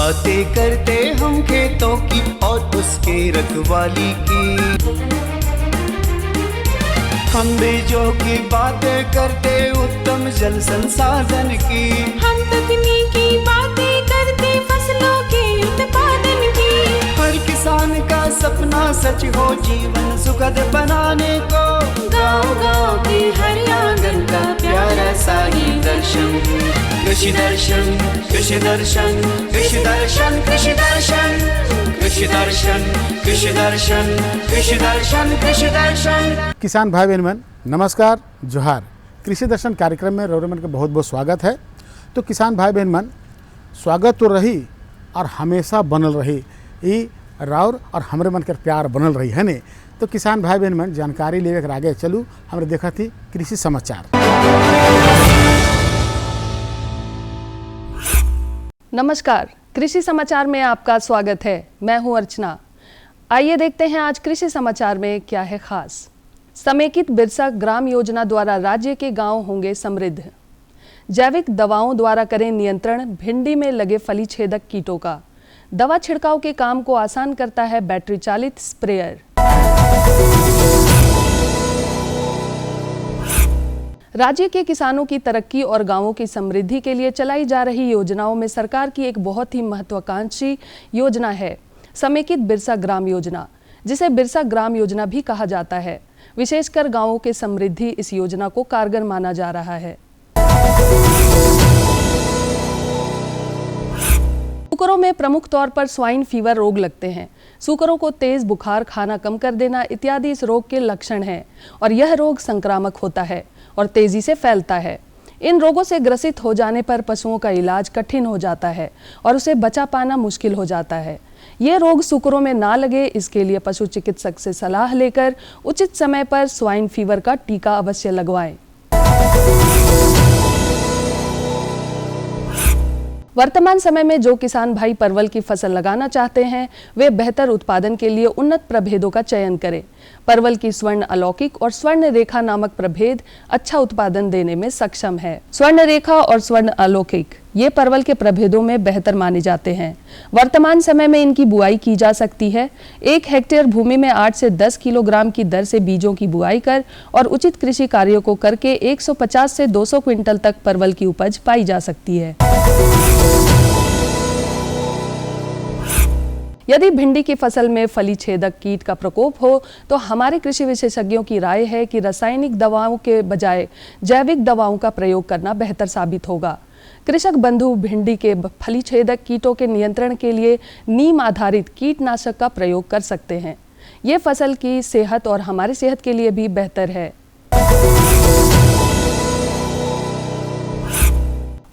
बातें करते हम खेतों की और उसके रखवाली की। हम बीजों की बातें करते उत्तम जल संसाधन की। हम तकनीकी बातें करते फसलों के उत्पादन की। हर किसान का सपना सच हो जीवन सुखद बनाने को। गाँव-गाँव के हर आंगन का प्यारा सा ये दर्शन। कृषि दर्शन, कृषि दर्शन, कृषि दर्शन, कृषि दर्शन, कृषि दर्शन, कृषि दर्शन, कृषि दर्शन, कृषि दर्शन। किसान भाई बहन नमस्कार, जोहार। कृषि दर्शन कार्यक्रम में रौरे मन का बहुत बहुत स्वागत है। तो किसान भाई बहन मन स्वागत तो रही और हमेशा बनल रही ई राउर और हमरे मन के प्यार बनल रही है ने। तो किसान भाई बहन मन जानकारी लेवे के आगे चलू हमरे देखा थी कृषि समाचार। नमस्कार, कृषि समाचार में आपका स्वागत है। मैं हूं अर्चना। आइए देखते हैं आज कृषि समाचार में क्या है खास। समेकित बिरसा ग्राम योजना द्वारा राज्य के गांव होंगे समृद्ध। जैविक दवाओं द्वारा करें नियंत्रण भिंडी में लगे फली छेदक कीटों का। दवा छिड़काव के काम को आसान करता है बैटरी चालित स्प्रेयर। राज्य के किसानों की तरक्की और गांवों की समृद्धि के लिए चलाई जा रही योजनाओं में सरकार की एक बहुत ही महत्वाकांक्षी योजना है समेकित बिरसा ग्राम योजना, जिसे बिरसा ग्राम योजना भी कहा जाता है। विशेषकर गांवों के समृद्धि इस योजना को कारगर माना जा रहा है। सूकरों में प्रमुख तौर पर स्वाइन फीवर रोग लगते हैं। सूकरों को तेज बुखार, खाना कम कर देना इत्यादि इस रोग के लक्षण हैं और यह रोग संक्रामक होता है और तेजी से फैलता है। इन रोगों से ग्रसित हो जाने पर पशुओं का इलाज कठिन हो जाता है और उसे बचा पाना मुश्किल हो जाता है। ये रोग सूकरों में ना लगे, इसके लिए पशु चिकित्सक से सलाह लेकर उचित समय पर स्वाइन फीवर का टीका अवश्य लगवाएं। वर्तमान समय में जो किसान भाई परवल की फसल लगाना चाहते हैं, वे बेहतर उत्पादन के लिए उन्नत प्रभेदों का चयन करें। परवल की स्वर्ण अलौकिक और स्वर्ण रेखा नामक प्रभेद अच्छा उत्पादन देने में सक्षम है। स्वर्ण रेखा और स्वर्ण अलौकिक ये परवल के प्रभेदों में बेहतर माने जाते हैं। वर्तमान समय में इनकी बुआई की जा सकती है। 1 हेक्टेयर भूमि में 8 से 10 किलोग्राम की दर से बीजों की बुआई कर और उचित कृषि कार्यों को करके 150 से 200 क्विंटल तक परवल की उपज पाई जा सकती है। यदि भिंडी की फसल में फली छेदक कीट का प्रकोप हो तो हमारे कृषि विशेषज्ञों की राय है कि रासायनिक दवाओं के बजाय जैविक दवाओं का प्रयोग करना बेहतर साबित होगा। कृषक बंधु भिंडी के फली छेदक कीटों के नियंत्रण के लिए नीम आधारित कीटनाशक का प्रयोग कर सकते हैं। ये फसल की सेहत और हमारी सेहत के लिए भी बेहतर है।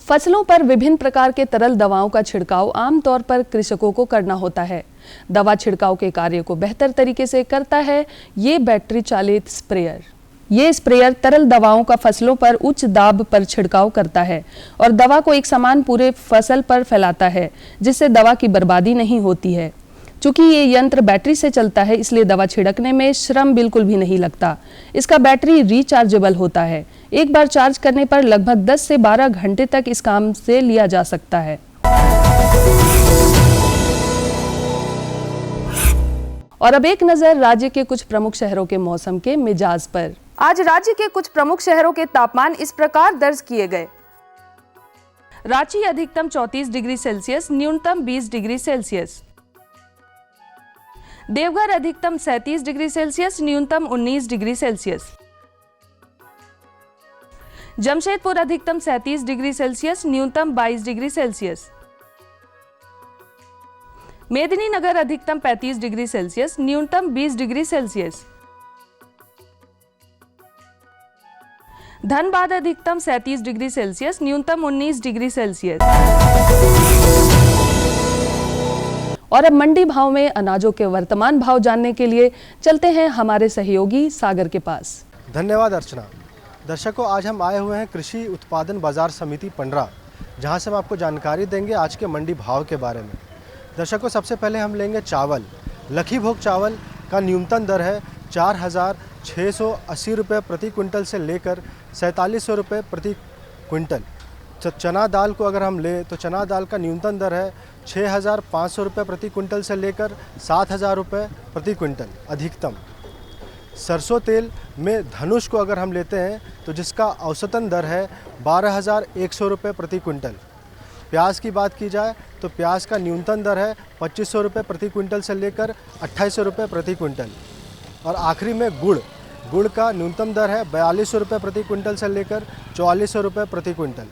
फसलों पर विभिन्न प्रकार के तरल दवाओं का छिड़काव आमतौर पर कृषकों को करना होता है। दवा छिड़काव के कार्य को बेहतर तरीके से करता है ये बैटरी चालित स्प्रेयर। ये स्प्रेयर तरल दवाओं का फसलों पर उच्च दाब पर छिड़काव करता है और दवा को एक समान पूरे फसल पर फैलाता है, जिससे दवा की बर्बादी नहीं होती है। चूंकि ये यंत्र बैटरी से चलता है, इसलिए दवा छिड़कने में श्रम बिल्कुल भी नहीं लगता। इसका बैटरी रिचार्जेबल होता है। एक बार चार्ज करने पर लगभग 10 से 12 घंटे तक इस काम से लिया जा सकता है। और अब एक नजर राज्य के कुछ प्रमुख शहरों के मौसम के मिजाज पर। आज राज्य के कुछ प्रमुख शहरों के तापमान इस प्रकार दर्ज किए गए। रांची अधिकतम 34 डिग्री सेल्सियस, न्यूनतम 20 डिग्री सेल्सियस। देवघर अधिकतम 37 डिग्री सेल्सियस, न्यूनतम 19 डिग्री सेल्सियस। जमशेदपुर अधिकतम 37 डिग्री सेल्सियस, न्यूनतम 22 डिग्री सेल्सियस। मेदिनीनगर अधिकतम 35 डिग्री सेल्सियस, न्यूनतम 20 डिग्री सेल्सियस। धनबाद अधिकतम 37 डिग्री सेल्सियस, न्यूनतम 19 डिग्री सेल्सियस। और अब मंडी भाव में अनाजों के वर्तमान भाव जानने के लिए चलते हैं हमारे सहयोगी सागर के पास। धन्यवाद अर्चना। दर्शकों, आज हम आए हुए हैं कृषि उत्पादन बाजार समिति पंडरा, जहां से हम आपको जानकारी देंगे आज के मंडी भाव के बारे में। दर्शकों, सबसे पहले हम लेंगे चावल। लखीभोग चावल का न्यूनतम दर है 4,680 रुपये प्रति क्विंटल से लेकर 4,700 रुपये प्रति क्विंटल। चना दाल को अगर हम लें तो चना दाल का न्यूनतम दर है 6,500 रुपये प्रति क्विंटल से लेकर 7,000 रुपये प्रति क्विंटल अधिकतम। सरसों तेल में धनुष को अगर हम लेते हैं तो जिसका औसतन दर है 12,100 रुपये प्रति क्विंटल। प्याज की बात की जाए तो प्याज का न्यूनतम दर है 2,500 रुपये प्रति क्विंटल से लेकर 2,800 रुपये प्रति क्विंटल। और आखिरी में गुड़ का न्यूनतम दर है 4,200 रुपये प्रति क्विंटल से लेकर 4,400 रुपये प्रति क्विंटल।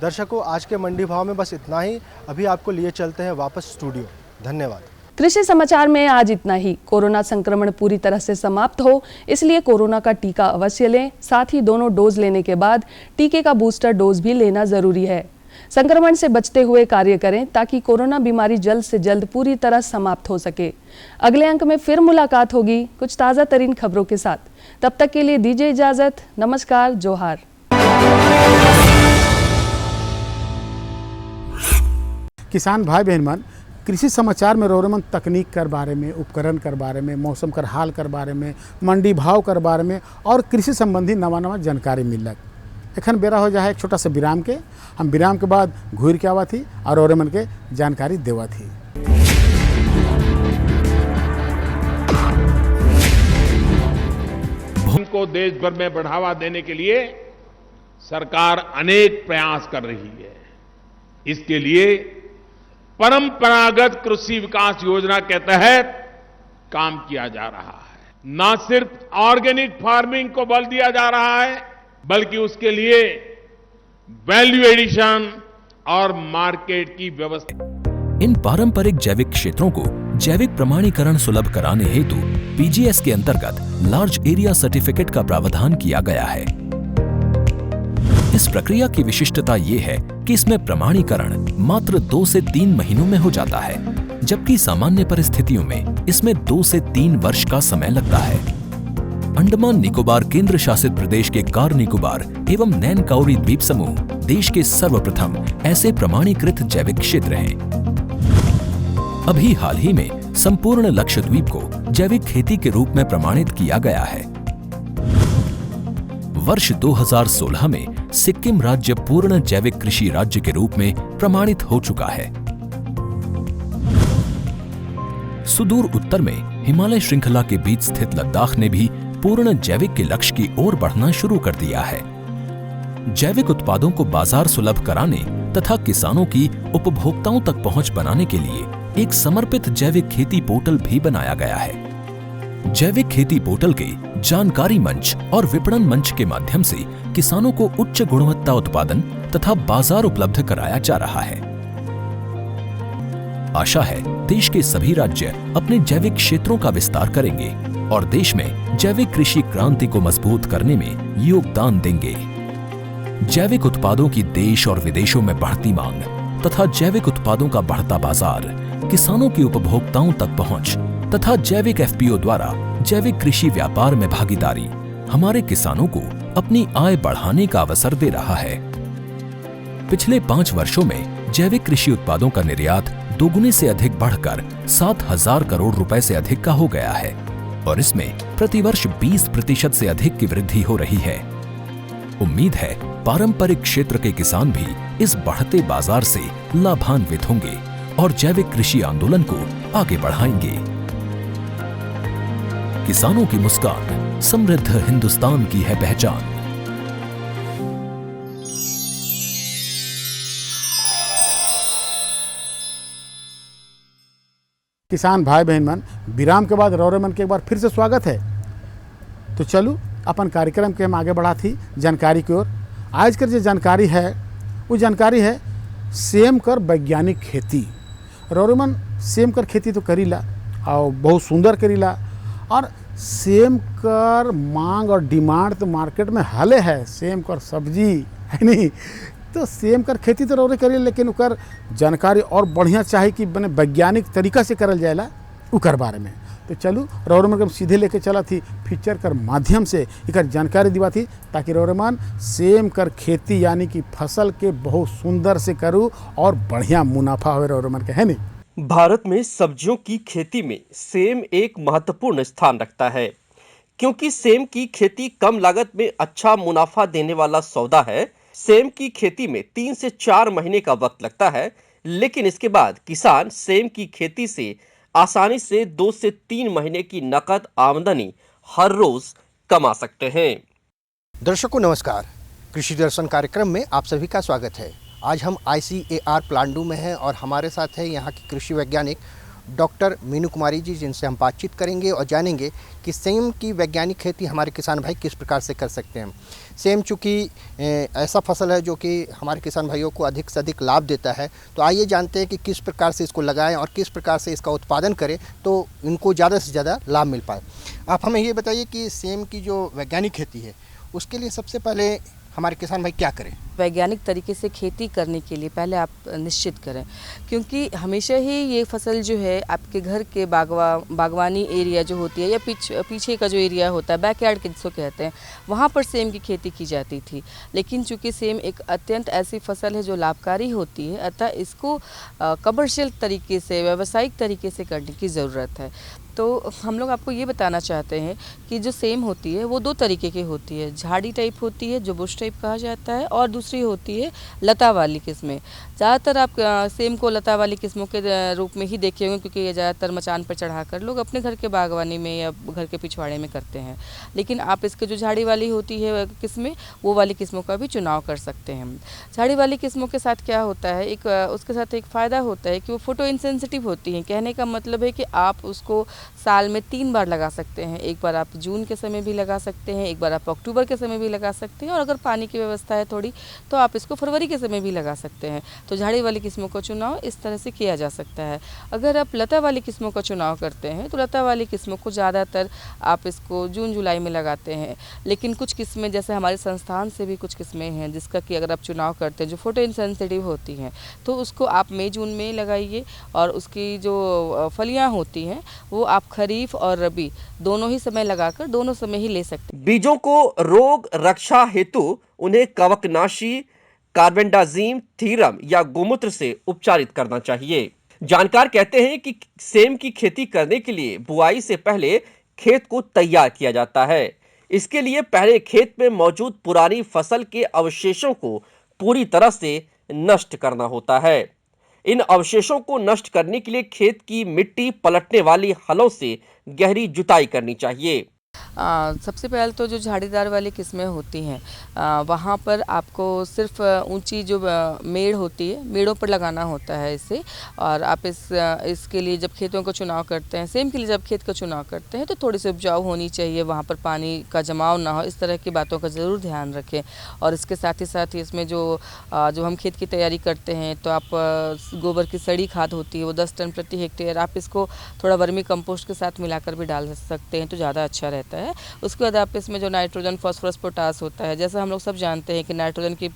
दर्शकों, आज के मंडी भाव में बस इतना ही। अभी आपको लिए चलते हैं वापस स्टूडियो। धन्यवाद। कृषि समाचार में आज इतना ही। कोरोना संक्रमण पूरी तरह से समाप्त हो, इसलिए कोरोना का टीका अवश्य लें। साथ ही दोनों डोज लेने के बाद टीके का बूस्टर डोज भी लेना जरूरी है। संक्रमण से बचते हुए कार्य करें ताकि कोरोना बीमारी जल्द से जल्द पूरी तरह समाप्त हो सके। अगले अंक में फिर मुलाकात होगी कुछ ताज़ा तरीन खबरों के साथ। तब तक के लिए दीजिए इजाजत। नमस्कार, जोहार। किसान भाई बहन मन, कृषि समाचार में रोरमन तकनीक कर बारे में, उपकरण कर बारे में, मौसम कर हाल कर बारे में, मंडी भाव कर बारे में और कृषि संबंधी नवा जानकारी मिलक। एखन बेरा हो जाए एक छोटा सा विराम के। हम विराम के बाद घूर के आवा थी और रोरमन के जानकारी देवा थी। को देश भर में बढ़ावा देने के लिए सरकार अनेक प्रयास कर रही है। इसके लिए परंपरागत कृषि विकास योजना के तहत काम किया जा रहा है। न सिर्फ ऑर्गेनिक फार्मिंग को बल दिया जा रहा है, बल्कि उसके लिए वैल्यू एडिशन और मार्केट की व्यवस्था। इन पारंपरिक जैविक क्षेत्रों को जैविक प्रमाणीकरण सुलभ कराने हेतु पीजीएस के अंतर्गत लार्ज एरिया सर्टिफिकेट का प्रावधान किया गया है। इस प्रक्रिया की विशिष्टता ये है कि इसमें प्रमाणीकरण मात्र 2 से 3 महीनों में हो जाता है, जबकि सामान्य परिस्थितियों में इसमें 2 से 3 वर्ष का समय लगता है। अंडमान निकोबार केंद्र शासित प्रदेश के कार निकोबार एवं नैन काउरी द्वीप समूह देश के सर्वप्रथम ऐसे प्रमाणीकृत जैविक क्षेत्र हैं। अभी हाल ही में संपूर्ण लक्षद्वीप को जैविक खेती के रूप में प्रमाणित किया गया है। वर्ष 2016 में सिक्किम राज्य पूर्ण जैविक कृषि राज्य के रूप में प्रमाणित हो चुका है। सुदूर उत्तर में हिमालय श्रृंखला के बीच स्थित लद्दाख ने भी पूर्ण जैविक के लक्ष्य की ओर बढ़ना शुरू कर दिया है। जैविक उत्पादों को बाजार सुलभ कराने तथा किसानों की उपभोक्ताओं तक पहुंच बनाने के लिए एक समर्पित जैविक खेती पोर्टल भी बनाया गया है। जैविक खेती पोर्टल के जानकारी मंच और विपणन मंच के माध्यम से किसानों को उच्च गुणवत्ता उत्पादन तथा बाजार उपलब्ध कराया जा रहा है। आशा है देश के सभी राज्य अपने जैविक क्षेत्रों का विस्तार करेंगे और देश में जैविक कृषि क्रांति को मजबूत करने में योगदान देंगे। जैविक उत्पादों की देश और विदेशों में बढ़ती मांग तथा जैविक उत्पादों का बढ़ता बाजार, किसानों की उपभोक्ताओं तक पहुंच तथा जैविक एफपीओ द्वारा जैविक कृषि व्यापार में भागीदारी हमारे किसानों को अपनी आय बढ़ाने का अवसर दे रहा है। पिछले 5 वर्षों में जैविक कृषि उत्पादों का निर्यात दोगुने से अधिक बढ़कर 7,000 करोड़ रुपए से अधिक का हो गया है और इसमें प्रतिवर्ष 20% से अधिक की वृद्धि हो रही है। उम्मीद है पारंपरिक क्षेत्र के किसान भी इस बढ़ते बाजार से लाभान्वित होंगे और जैविक कृषि आंदोलन को आगे बढ़ाएंगे। किसानों की मुस्कान समृद्ध हिंदुस्तान की है पहचान। किसान भाई बहन मन, विराम के बाद रौरमन के एक बार फिर से स्वागत है। तो चलो अपन कार्यक्रम के हम आगे बढ़ा थी जानकारी की ओर। आज कर जो जानकारी है वो जानकारी है सेम कर वैज्ञानिक खेती। रौरमन सेम कर खेती तो करीला और बहुत सुंदर करीला और सेम कर मांग और डिमांड तो मार्केट में हले है। सेम कर सब्जी है नहीं तो सेम कर खेती तो रौरे करी, लेकिन उकर जानकारी और बढ़िया चाहे कि बने वैज्ञानिक तरीका से करल जाएला उकर बारे में। तो चलू रौरमन के सीधे लेके चला थी फीचर कर माध्यम से इकर जानकारी दिवा थी ताकि रौरमन सेम कर खेती यानी कि फसल के बहुत सुंदर से करूँ और बढ़िया मुनाफा हो रौरमन के, है नहीं। भारत में सब्जियों की खेती में सेम एक महत्वपूर्ण स्थान रखता है, क्योंकि सेम की खेती कम लागत में अच्छा मुनाफा देने वाला सौदा है। सेम की खेती में 3 से 4 महीने का वक्त लगता है, लेकिन इसके बाद किसान सेम की खेती से आसानी से 2 से 3 महीने की नकद आमदनी हर रोज कमा सकते हैं। दर्शकों नमस्कार, कृषि दर्शन कार्यक्रम में आप सभी का स्वागत है। आज हम ICAR प्लांडू में हैं और हमारे साथ है यहाँ की कृषि वैज्ञानिक डॉक्टर मीनू कुमारी जी, जिनसे हम बातचीत करेंगे और जानेंगे कि सेम की वैज्ञानिक खेती हमारे किसान भाई किस प्रकार से कर सकते हैं। सेम चूँकि ऐसा फसल है जो कि हमारे किसान भाइयों को अधिक से अधिक लाभ देता है, तो आइए जानते हैं कि किस प्रकार से इसको लगाएं और किस प्रकार से इसका उत्पादन करें तो इनको ज़्यादा से ज़्यादा लाभ मिल पाए। आप हमें ये बताइए कि सेम की जो वैज्ञानिक खेती है उसके लिए सबसे पहले हमारे किसान भाई क्या करें? वैज्ञानिक तरीके से खेती करने के लिए पहले आप निश्चित करें, क्योंकि हमेशा ही ये फसल जो है आपके घर के बागवानी एरिया जो होती है या पीछे का जो एरिया होता है, बैकयार्ड के जिसको कहते हैं, वहाँ पर सेम की खेती की जाती थी। लेकिन चूंकि सेम एक अत्यंत ऐसी फसल है जो लाभकारी होती है, अतः इसको कमर्शियल तरीके से, व्यावसायिक तरीके से करने की ज़रूरत है। तो हम लोग आपको ये बताना चाहते हैं कि जो सेम होती है वो 2 तरीके की होती है। झाड़ी टाइप होती है जो बुश टाइप कहा जाता है, और दूसरी होती है लता वाली किस्में। ज़्यादातर आप सेम को लता वाली किस्मों के रूप में ही देखे होंगे, क्योंकि ये ज़्यादातर मचान पर चढ़ाकर लोग अपने घर के बागवानी में या घर के पिछवाड़े में करते हैं। लेकिन आप इसके जो झाड़ी वाली होती है किस्में, वो वाली किस्मों का भी चुनाव कर सकते हैं। झाड़ी वाली किस्मों के साथ क्या होता है, उसके साथ एक फ़ायदा होता है कि वो फोटो इंसेंसिटिव होती हैं। कहने का मतलब है कि आप उसको साल में 3 बार लगा सकते हैं। एक बार आप जून के समय भी लगा सकते हैं, एक बार आप अक्टूबर के समय भी लगा सकते हैं, और अगर पानी की व्यवस्था है थोड़ी तो आप इसको फरवरी के समय भी लगा सकते हैं। तो झाड़ी वाली किस्मों का चुनाव इस तरह से किया जा सकता है। अगर आप लता वाली किस्मों का चुनाव करते हैं तो लता वाली किस्मों को ज़्यादातर आप इसको जून जुलाई में लगाते हैं। लेकिन कुछ किस्में, जैसे हमारे संस्थान से भी कुछ किस्में हैं जिसका कि अगर आप चुनाव करते हैं जो फोटो इंसेंसिटिव होती हैं, तो उसको आप मई जून में लगाइए, और उसकी जो फलियाँ होती हैं वो आप खरीफ और रबी दोनों ही समय लगाकर दोनों समय ही ले सकते हैं। बीजों को रोग रक्षा हेतु उन्हें कवकनाशी, कार्बेंडाजिम, थीरम या गोमूत्र से उपचारित करना चाहिए। जानकार कहते हैं कि सेम की खेती करने के लिए बुआई से पहले खेत को तैयार किया जाता है। इसके लिए पहले खेत में मौजूद पुरानी फसल के अवशेषों को पूरी तरह से नष्ट करना होता है। इन अवशेषों को नष्ट करने के लिए खेत की मिट्टी पलटने वाली हलों से गहरी जुताई करनी चाहिए। सबसे पहले तो जो झाड़ीदार वाली किस्में होती हैं, वहाँ पर आपको सिर्फ ऊंची जो मेड़ होती है, मेड़ों पर लगाना होता है इसे। और आप इसके लिए जब खेतों का चुनाव करते हैं, सेम के लिए जब खेत का चुनाव करते हैं, तो थोड़ी सी उपजाऊ होनी चाहिए, वहाँ पर पानी का जमाव ना हो, इस तरह की बातों का ज़रूर ध्यान रखें। और इसके साथ ही इसमें जो हम खेत की तैयारी करते हैं, तो आप गोबर की सड़ी खाद होती है वो 10 टन प्रति हेक्टेयर, आप इसको थोड़ा वर्मी कंपोस्ट के साथ मिलाकर भी डाल सकते हैं तो ज़्यादा अच्छा रहता है। उसके बाद आप इसमें जो नाइट्रोजन, फास्फोरस, पोटास होता है, जैसा हम लोग सब जानते हैं कि नाइट्रोजन की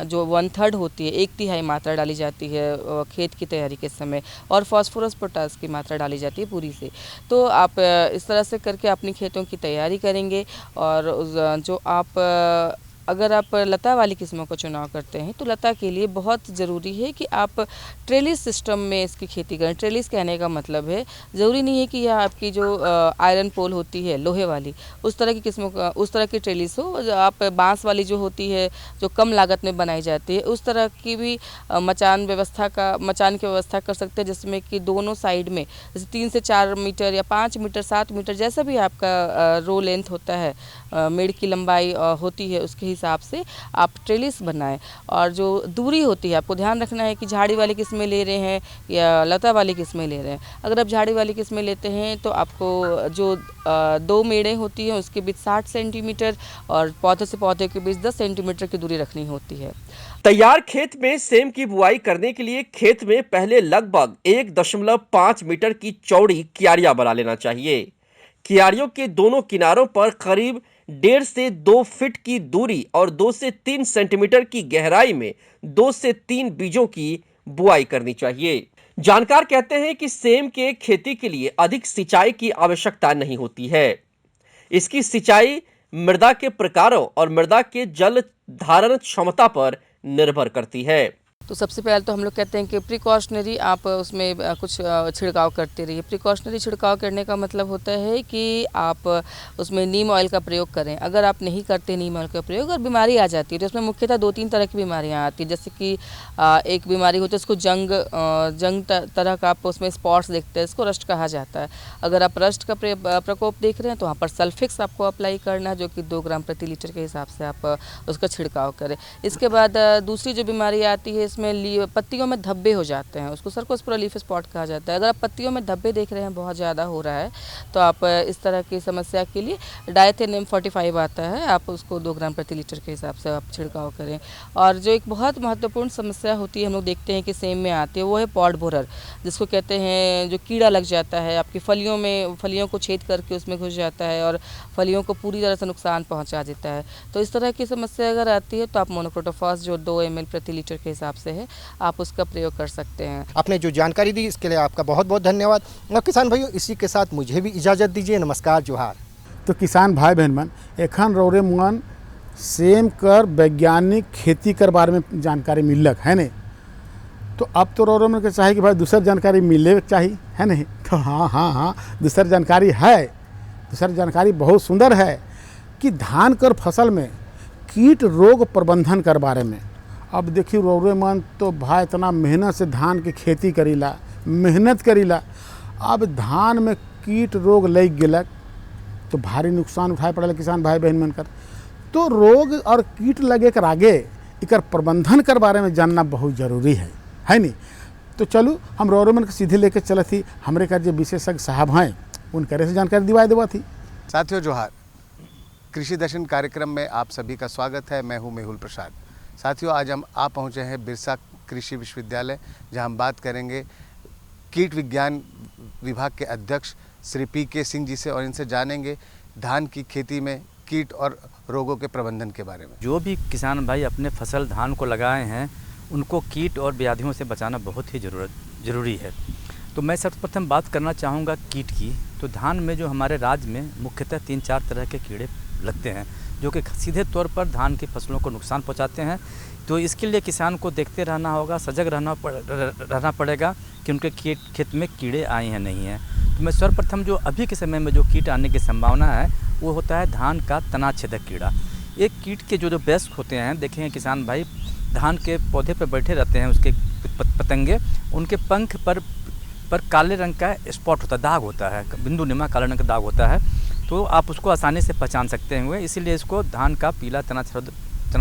जो 1/3 होती है, 1/3 मात्रा डाली जाती है खेत की तैयारी के समय, और फास्फोरस, पोटास की मात्रा डाली जाती है पूरी से। तो आप इस तरह से करके अपनी खेतों की तैयारी करेंगे। और जो आप अगर आप लता वाली किस्मों का चुनाव करते हैं तो लता के लिए बहुत ज़रूरी है कि आप ट्रेलिस सिस्टम में इसकी खेती करें। ट्रेलिस कहने का मतलब है, ज़रूरी नहीं है कि यह आपकी जो आयरन पोल होती है लोहे वाली, उस तरह की किस्मों का, उस तरह की ट्रेलिस हो। आप बांस वाली जो होती है जो कम लागत में बनाई जाती है, उस तरह की भी मचान की व्यवस्था कर सकते हैं, जिसमें कि दोनों साइड में जैसे 3 से 4 मीटर या 5 मीटर, 7 मीटर, जैसा भी आपका रो लेंथ होता है, मेड़ की लंबाई होती है, उसके हिसाब से आप ट्रेलिस बनाएं। और जो दूरी होती है, आपको ध्यान रखना है कि झाड़ी वाली किस्में ले रहे हैं या लता वाली किस्में ले रहे हैं। अगर आप झाड़ी वाली किस्में लेते हैं तो आपको जो 2 मेड़ें होती हैं उसके बीच 60 सेंटीमीटर और पौधे से पौधे के बीच 10 सेंटीमीटर की दूरी रखनी होती है। तैयार खेत में सेम की बुआई करने के लिए खेत में पहले लगभग 1.5 मीटर की चौड़ी क्यारियां बना लेना चाहिए। क्यारियों के दोनों किनारों पर करीब 1.5 से 2 फीट की दूरी और 2 से 3 सेंटीमीटर की गहराई में 2 से 3 बीजों की बुआई करनी चाहिए। जानकार कहते हैं कि सेम के खेती के लिए अधिक सिंचाई की आवश्यकता नहीं होती है। इसकी सिंचाई मृदा के प्रकारों और मृदा के जल धारण क्षमता पर निर्भर करती है। तो सबसे पहले तो हम लोग कहते हैं कि प्रिकॉशनरी आप उसमें कुछ छिड़काव करते रहिए। प्रिकॉशनरी छिड़काव करने का मतलब होता है कि आप उसमें नीम ऑयल का प्रयोग करें। अगर आप नहीं करते नीम ऑयल का प्रयोग और बीमारी आ जाती है तो उसमें मुख्यतः 2-3 तरह की बीमारियां आती हैं। जैसे कि एक बीमारी होती है उसको जंग तरह का आप उसमें स्पॉट्स देखते हैं, इसको रस्ट कहा जाता है। अगर आप रस्ट का प्रकोप देख रहे हैं तो वहाँ पर सल्फिक्स आपको अप्लाई करना है, जो कि 2 ग्राम प्रति लीटर के हिसाब से आप उसका छिड़काव करें। इसके बाद दूसरी जो बीमारी आती है, इसमें पत्तियों में धब्बे हो जाते हैं, उसको सर्कोस्पोरा लीफ स्पॉट कहा जाता है। अगर आप पत्तियों में धब्बे देख रहे हैं, बहुत ज़्यादा हो रहा है, तो आप इस तरह की समस्या के लिए डायथेनियम 45 आता है, आप उसको 2 ग्राम प्रति लीटर के हिसाब से आप छिड़काव करें। और जो एक बहुत महत्वपूर्ण समस्या होती है, हम लोग देखते हैं कि सेम में आती है, वो है पॉड बोरर, जिसको कहते हैं जो कीड़ा लग जाता है आपकी फलियों में, फलियों को छेद करके उसमें घुस जाता है और फलियों को पूरी तरह से नुकसान पहुँचा देता है। तो इस तरह की समस्या अगर आती है तो आप मोनोक्रोटोफॉस जो 2 ml प्रति लीटर के हिसाब से है, आप उसका प्रयोग कर सकते हैं। आपने जो जानकारी दी इसके लिए आपका बहुत बहुत धन्यवाद। और किसान भाइयों, इसी के साथ मुझे भी इजाज़त दीजिए। नमस्कार, जोहार। तो किसान भाई बहन मन एखन रौरे मन सेम कर वैज्ञानिक खेती कर बारे में जानकारी मिलक है नहीं, तो अब तो रौरे मन के चाहिए कि भाई दूसर जानकारी मिले चाहिए है नहीं। तो हाँ दूसर जानकारी है, दूसर जानकारी बहुत सुंदर है कि धान कर फसल में कीट रोग प्रबंधन कर बारे में। अब देखिए रौरे मन तो भाई इतना मेहनत से धान की खेती करीला, मेहनत करीला, अब धान में कीट रोग लग गलक तो भारी नुकसान उठाए पड़ेगा किसान भाई बहन मन कर। तो रोग और कीट लगे कर आगे इकर प्रबंधन कर बारे में जानना बहुत जरूरी है नहीं। तो चलू हम रौरे मन के सीधे लेके चलत थी, हमरे का जो विशेषज्ञ साहब हैं उनकरे से जानकारी दिवा देवा थी। साथियों जोहार, कृषि दर्शन कार्यक्रम में आप सभी का स्वागत है। मैं हूं मेहुल प्रसाद। साथियों, आज हम आ पहुंचे हैं बिरसा कृषि विश्वविद्यालय, जहां हम बात करेंगे कीट विज्ञान विभाग के अध्यक्ष श्री PK सिंह जी से और इनसे जानेंगे धान की खेती में कीट और रोगों के प्रबंधन के बारे में। जो भी किसान भाई अपने फसल धान को लगाए हैं, उनको कीट और व्याधियों से बचाना बहुत ही ज़रूरी है। तो मैं सर्वप्रथम बात करना चाहूँगा कीट की। तो धान में जो हमारे राज्य में मुख्यतः 3-4 तरह के कीड़े लगते हैं, जो कि सीधे तौर पर धान की फसलों को नुकसान पहुंचाते हैं। तो इसके लिए किसान को देखते रहना होगा, सजग रहना पड़ेगा कि उनके खेत में कीड़े आए हैं नहीं हैं। तो मैं सर्वप्रथम जो अभी के समय में जो कीट आने की संभावना है वो होता है धान का तना छेदक कीड़ा। एक कीट के जो वयस्क होते हैं, देखेंगे किसान भाई, धान के पौधे पर बैठे रहते हैं उसके पतंगे, उनके पंख पर काले रंग का स्पॉट होता है, दाग होता है, बिंदु नुमा काले रंग का दाग होता है। तो आप उसको आसानी से पहचान सकते हैं, इसीलिए इसको धान का पीला तना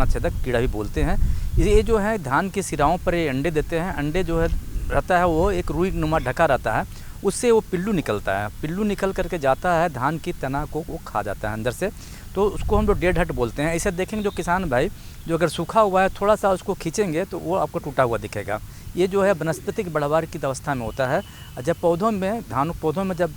छेदक कीड़ा भी बोलते हैं। ये जो है धान के सिराओं पर ये अंडे देते हैं। अंडे जो है रहता है वो एक रुई नुमा ढका रहता है, उससे वो पिल्लू निकलता है, पिल्लू निकल करके जाता है धान की तना को वो खा जाता है अंदर से। तो उसको हम लोग डेड हट बोलते हैं। ऐसे देखेंगे जो किसान भाई, जो अगर सूखा हुआ है थोड़ा सा उसको खींचेंगे तो वो आपको टूटा हुआ दिखेगा। ये जो है वनस्पतिक बढ़वार की अवस्था में होता है। जब पौधों में धान पौधों में जब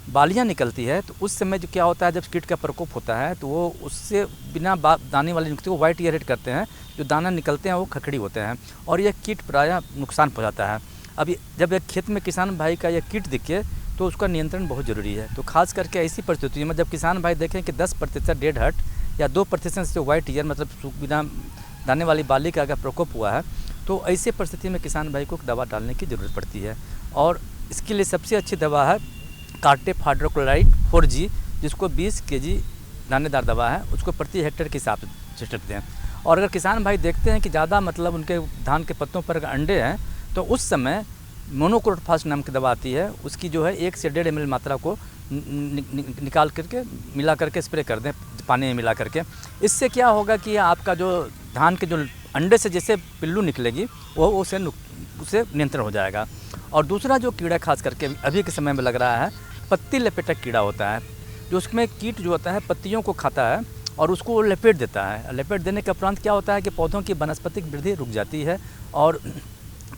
बालियाँ निकलती है तो उस समय जो क्या होता है, जब कीट का प्रकोप होता है तो वो उससे बिना दाने वाले निकलते, वो वाइट ईयर हिट करते हैं, जो दाना निकलते हैं वो खखड़ी होते हैं और यह कीट प्रायः नुकसान पहुँचाता है। अब जब एक खेत में किसान भाई का यह कीट दिखे तो उसका नियंत्रण बहुत ज़रूरी है। तो खास करके ऐसी परिस्थिति में जब किसान भाई देखें कि 10% डेड हट या 2% से वाइट ईयर मतलब बिना दाने वाली बाली का अगर प्रकोप हुआ है, तो ऐसी परिस्थिति में किसान भाई को दवा डालने की ज़रूरत पड़ती है। और इसके लिए सबसे अच्छी दवा है कार्टेप हाइड्रोक्लोराइड 4G, जिसको 20 kg दानेदार दवा है, उसको प्रति हेक्टेयर के हिसाब से छिड़कते हैं। और अगर किसान भाई देखते हैं कि ज़्यादा मतलब उनके धान के पत्तों पर अंडे हैं, तो उस समय मोनोक्रोटोफॉस नाम की दवा आती है, उसकी जो है 1 से 1.5 ml मात्रा को निकाल करके मिला करके स्प्रे कर दें पानी में मिला करके। इससे क्या होगा कि आपका जो धान के जो अंडे से जैसे पिल्लू निकलेगी वो उसे नियंत्रण हो जाएगा। और दूसरा जो कीड़ा खास करके अभी के समय में लग रहा है, पत्ती लपेटक कीड़ा होता है, जो उसमें कीट जो होता है पत्तियों को खाता है और उसको वो लपेट देता है। लपेट देने के उपरांत क्या होता है कि पौधों की वनस्पतिक वृद्धि रुक जाती है और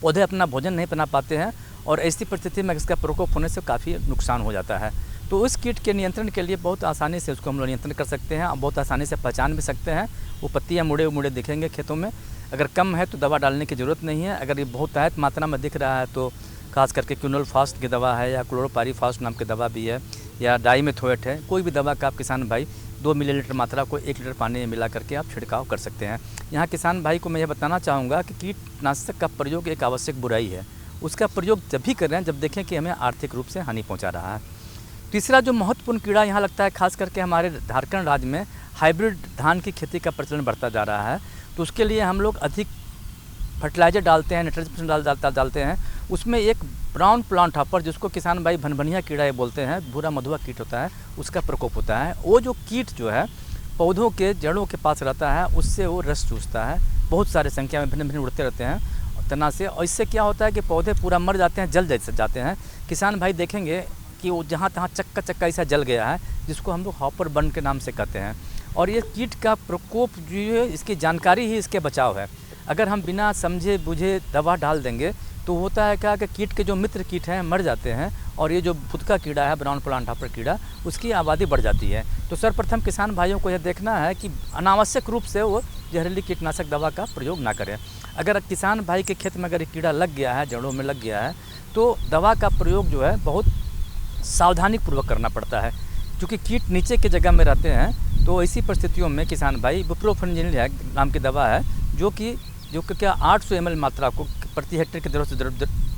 पौधे अपना भोजन नहीं बना पाते हैं और ऐसी परिस्थिति में इसका प्रकोप होने से काफ़ी नुकसान हो जाता है। तो उस कीट के नियंत्रण के लिए बहुत आसानी से उसको हम लोग नियंत्रण कर सकते हैं और बहुत आसानी से पहचान भी सकते हैं। वो पत्तियाँ मुड़े दिखेंगे खेतों में, अगर कम है तो दवा डालने की ज़रूरत नहीं है। अगर ये बहुत तहत मात्रा में दिख रहा है तो खास करके क्यूनल फास्ट की दवा है या क्लोरोपारीफास्ट नाम की दवा भी है या डाइमेथोएट है, कोई भी दवा का आप किसान भाई 2 मिलीलीटर मात्रा को 1 लीटर पानी में मिला करके आप छिड़काव कर सकते हैं। यहाँ किसान भाई को मैं यह बताना चाहूँगा कि कीटनाशक का प्रयोग एक आवश्यक बुराई है। उसका प्रयोग जब भी कर रहे हैं जब देखें कि हमें आर्थिक रूप से हानि पहुँचा रहा है। तीसरा जो महत्वपूर्ण कीड़ा यहाँ लगता है, खास करके हमारे झारखंड राज्य में हाइब्रिड धान की खेती का प्रचलन बढ़ता जा रहा है। तो उसके लिए हम लोग अधिक फर्टिलाइजर डालते हैं, नाइट्रोजन डालते हैं। उसमें एक ब्राउन प्लांट हॉपर, जिसको किसान भाई भनभनिया कीड़ा ये बोलते हैं, भूरा मधुआ कीट होता है, उसका प्रकोप होता है। वो जो कीट जो है पौधों के जड़ों के पास रहता है, उससे वो रस चूसता है। बहुत सारे संख्या में भिन्न उड़ते रहते हैं तना से, और इससे क्या होता है कि पौधे पूरा मर जाते हैं, जल जैसे जाते हैं। किसान भाई देखेंगे कि वो जहाँ तहाँ चक्का चक्का ऐसा जल गया है, जिसको हम लोग हॉपर बर्न के नाम से कहते हैं। और ये कीट का प्रकोप जो है, इसकी जानकारी ही इसके बचाव है। अगर हम बिना समझे बुझे दवा डाल देंगे तो होता है क्या कि कीट के जो मित्र कीट हैं मर जाते हैं, और ये जो फुदका कीड़ा है, ब्राउन प्लांट हॉपर कीड़ा, उसकी आबादी बढ़ जाती है। तो सर्वप्रथम किसान भाइयों को यह देखना है कि अनावश्यक रूप से वो जहरीली कीटनाशक दवा का प्रयोग ना करें। अगर किसान भाई के खेत में अगर कीड़ा लग गया है, जड़ों में लग गया है, तो दवा का प्रयोग जो है बहुत सावधानी पूर्वक करना पड़ता है, क्योंकि कीट नीचे की जगह में रहते हैं। तो ऐसी परिस्थितियों में किसान भाई बुप्रोफेनजिल नाम की दवा है, जो कि क्या 800 ml मात्रा को प्रति हेक्टेयर की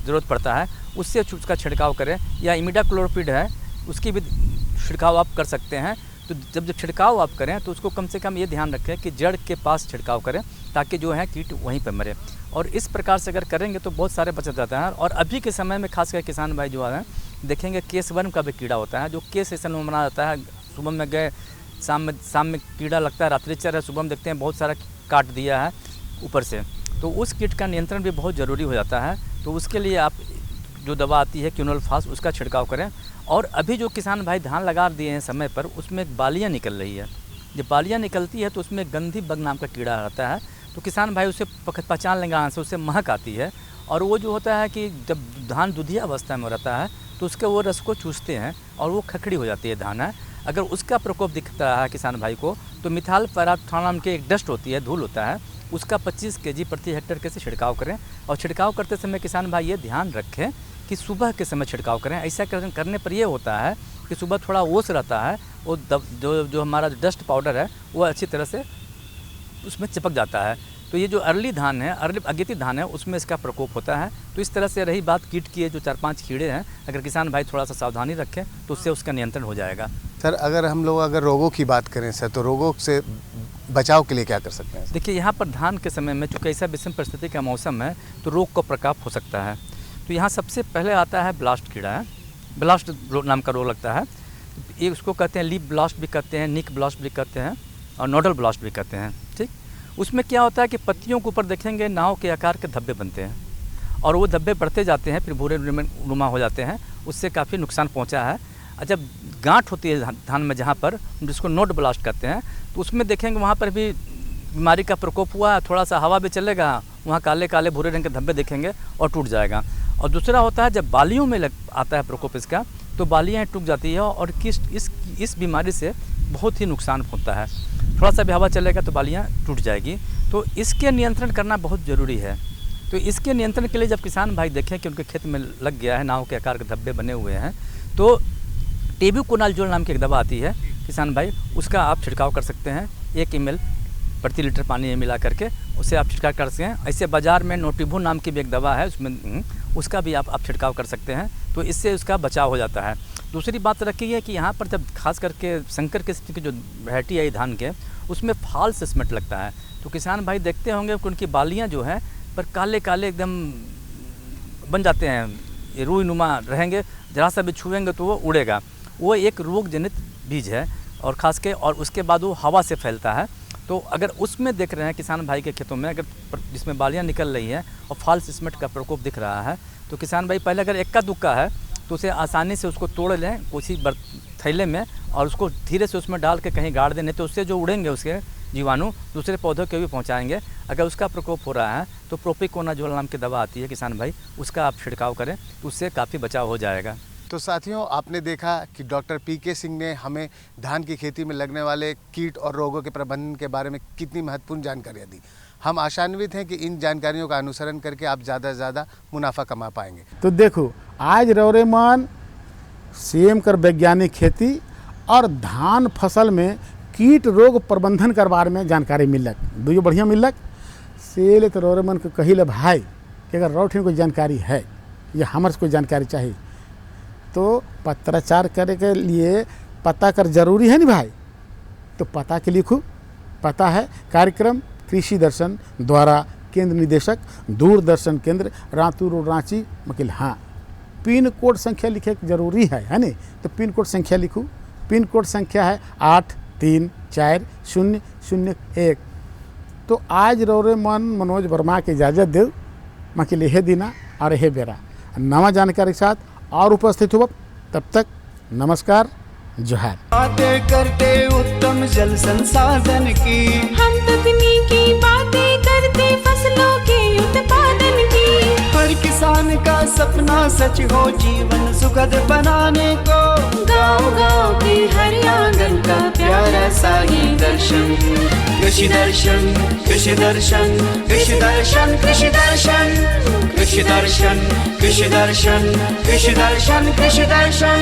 ज़रूरत पड़ता है, उससे उसका छिड़काव करें। या इमिडाक्लोरोपिड है, उसकी भी छिड़काव आप कर सकते हैं। तो जब छिड़काव आप करें तो उसको कम से कम ये ध्यान रखें कि जड़ के पास छिड़काव करें, ताकि जो है कीट वहीं पर मरे। और इस प्रकार से अगर करेंगे तो बहुत सारे बचत जाता है। और अभी के समय में खासकर किसान भाई जो हैं देखेंगे केसवर्म का भी कीड़ा होता है, जो केस ऐसा मना जाता है। सुबह में गए, शाम में कीड़ा लगता है, रात्रि चर है, सुबह में देखते हैं बहुत सारा काट दिया है ऊपर से। तो उस कीट का नियंत्रण भी बहुत ज़रूरी हो जाता है। तो उसके लिए आप जो दवा आती है क्विनोलफास, उसका छिड़काव करें। और अभी जो किसान भाई धान लगा दिए हैं समय पर, उसमें बालियाँ निकल रही है। जब बालियाँ निकलती है तो उसमें गंधी बग नाम का कीड़ा रहता है। तो किसान भाई उसे पहचान लेंगे आंख से, उससे महक आती है। और वो जो होता है कि जब धान दुधिया अवस्था में रहता है तो उसके वो रस को चूसते हैं और वो खखड़ी हो जाती है धान है। अगर उसका प्रकोप दिखता है किसान भाई को, तो मिथाइल पैराथ्रोन नाम के एक डस्ट होती है, धूल होता है, उसका 25 kg प्रति हेक्टेयर के से छिड़काव करें। और छिड़काव करते समय किसान भाई ये ध्यान रखें कि सुबह के समय छिड़काव करें। ऐसा करने पर ये होता है कि सुबह थोड़ा ओस रहता है, वो जो हमारा डस्ट पाउडर है वो अच्छी तरह से उसमें चिपक जाता है। तो ये जो अर्ली धान है, अर्ली अगेती धान है, उसमें इसका प्रकोप होता है। तो इस तरह से रही बात कीट की, जो 4-5 कीड़े हैं, अगर किसान भाई थोड़ा सा सावधानी रखें तो उससे उसका नियंत्रण हो जाएगा। सर, अगर हम लोग रोगों की बात करें सर, तो रोगों से बचाव के लिए क्या कर सकते हैं? देखिए, यहाँ पर धान के समय में चूँकि ऐसा विषम परिस्थिति का मौसम है, तो रोग का प्रकोप हो सकता है। तो यहाँ सबसे पहले आता है ब्लास्ट कीड़ा है। ब्लास्ट नाम का रोग लगता है। ये उसको कहते हैं लीफ ब्लास्ट भी कहते हैं, निक ब्लास्ट भी कहते हैं, और नोडल ब्लास्ट भी कहते हैं। ठीक, उसमें क्या होता है कि पत्तियों के ऊपर देखेंगे नाव के आकार के धब्बे बनते हैं, और वो धब्बे बढ़ते जाते हैं, फिर भूरे नुमा हो जाते हैं। उससे काफ़ी नुकसान पहुँचा है। जब गांठ होती है धान में, जहाँ पर जिसको नोड ब्लास्ट कहते हैं, तो उसमें देखेंगे वहाँ पर भी बीमारी का प्रकोप हुआ है। थोड़ा सा हवा भी चलेगा, वहाँ काले काले भूरे रंग के धब्बे दिखेंगे और टूट जाएगा। और दूसरा होता है जब बालियों में आता है प्रकोप इसका, तो बालियाँ टूट जाती है, और इस बीमारी से बहुत ही नुकसान होता है। थोड़ा सा भी हवा चलेगा तो बालियाँ टूट जाएगी। तो इसके नियंत्रण करना बहुत ज़रूरी है। तो इसके नियंत्रण के लिए जब किसान भाई देखें कि उनके खेत में लग गया है, नाव के आकार के धब्बे बने हुए हैं, तो टेब्यूकोनाजोल नाम की एक दवा आती है किसान भाई, उसका आप छिड़काव कर सकते हैं। 1 ml प्रति लीटर पानी में मिला करके उसे आप छिड़काव कर सकते हैं। ऐसे बाज़ार में नोटिबो नाम की भी एक दवा है, उसमें उसका भी आप छिड़काव कर सकते हैं। तो इससे उसका बचाव हो जाता है। दूसरी बात रखी है कि यहाँ पर जब खास करके संकर किस्म की जो वैरायटी आई धान के, उसमें फॉल्स स्मेट लगता है। तो किसान भाई देखते होंगे कि उनकी बालियाँ जो है पर काले काले एकदम बन जाते हैं, ये रूई नुमा रहेंगे, जरा सा भी छुएंगे तो वो उड़ेगा। वो एक रोग जनित बीज है, और ख़ास के और उसके बाद वो हवा से फैलता है। तो अगर उसमें देख रहे हैं किसान भाई के खेतों में, अगर जिसमें बालियाँ निकल रही हैं और फॉल्स स्मेट का प्रकोप दिख रहा है, तो किसान भाई पहले अगर इक्का दुक्का है तो उसे आसानी से उसको तोड़ लें किसी थैले में, और उसको धीरे से उसमें डाल के कहीं गाड़ दें, नहीं तो उससे जो उड़ेंगे उसके जीवाणु दूसरे पौधों के भी पहुंचाएंगे। अगर उसका प्रकोप हो रहा है तो प्रोपिकोनाजोल नाम की दवा आती है किसान भाई, उसका आप छिड़काव करें, उससे काफ़ी बचाव हो जाएगा। तो साथियों, आपने देखा कि डॉक्टर पीके सिंह ने हमें धान की खेती में लगने वाले कीट और रोगों के प्रबंधन के बारे में कितनी महत्वपूर्ण जानकारियाँ दी। हम आशान्वित हैं कि इन जानकारियों का अनुसरण करके आप ज़्यादा से ज़्यादा मुनाफा कमा पाएंगे। तो देखो, आज रौरेमान सेम कर वैज्ञानिक खेती और धान फसल में कीट रोग प्रबंधन के बारे में जानकारी मिलक, दुइयो बढ़िया मिलक। से तो रोरे मन के कहिले भाई कि अगर रौठिन कोई जानकारी है या हमारे कोई जानकारी चाहिए तो पत्राचार करे के लिए पता कर जरूरी है नहीं भाई, तो पता के लिखूँ। पता है कार्यक्रम कृषि दर्शन द्वारा केंद्र निदेशक दूरदर्शन केंद्र रातू रोड रांची मकिल। हाँ, पिन कोड संख्या लिखे जरूरी है नहीं, तो पिन कोड संख्या लिखूँ। पिन कोड संख्या है 834001। तो आज रौरे मन मनोज वर्मा के इजाज़त दे मकिल यह दिना और यह बेरा नवा जानकारी के साथ और उपस्थित हुआ। तब तक नमस्कार, जोहार। बातें करते उत्तम जल संसाधन की, हम तकनीकी बातें करते फसलों के उत्पादन की। हर किसान का सपना सच हो जीवन सुखद बनाने को, गाँव-गाँव के हर आंगन का प्यारा सा ये दर्शन। कृषि दर्शन कृषि दर्शन कृषि दर्शन कृषि दर्शन कृषि दर्शन कृषि दर्शन कृषि दर्शन कृषि दर्शन।